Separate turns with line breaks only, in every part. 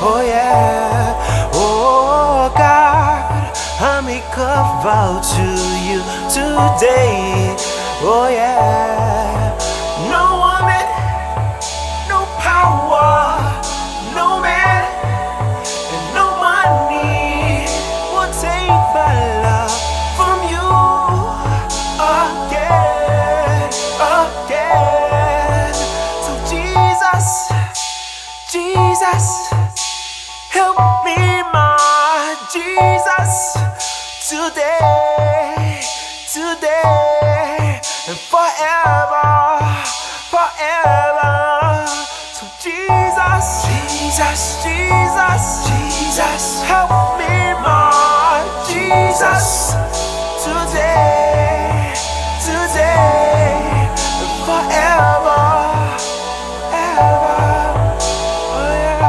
oh yeah. Oh God, I make a vow to you today, oh yeah. No woman, no power, no man, and no money will take my love from you again, again. So Jesus, Jesus, help me, my Jesus, today, today, and forever, forever. So Jesus, Jesus, Jesus, Jesus, help me, my Jesus, today, today, and forever, ever. Oh yeah.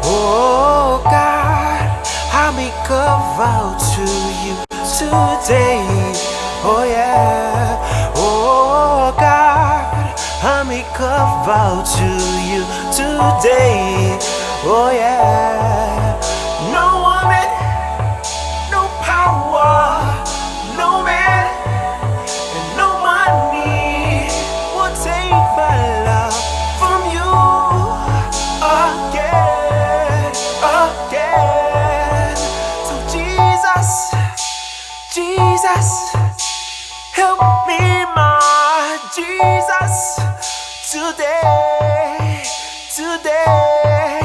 Oh God, I make a vow to you today, oh yeah. Oh God, I make a vow to you today, oh yeah. No woman, no power, no man, and no money will take my love from you again, again. So Jesus, Jesus, help me, my Jesus, today, today,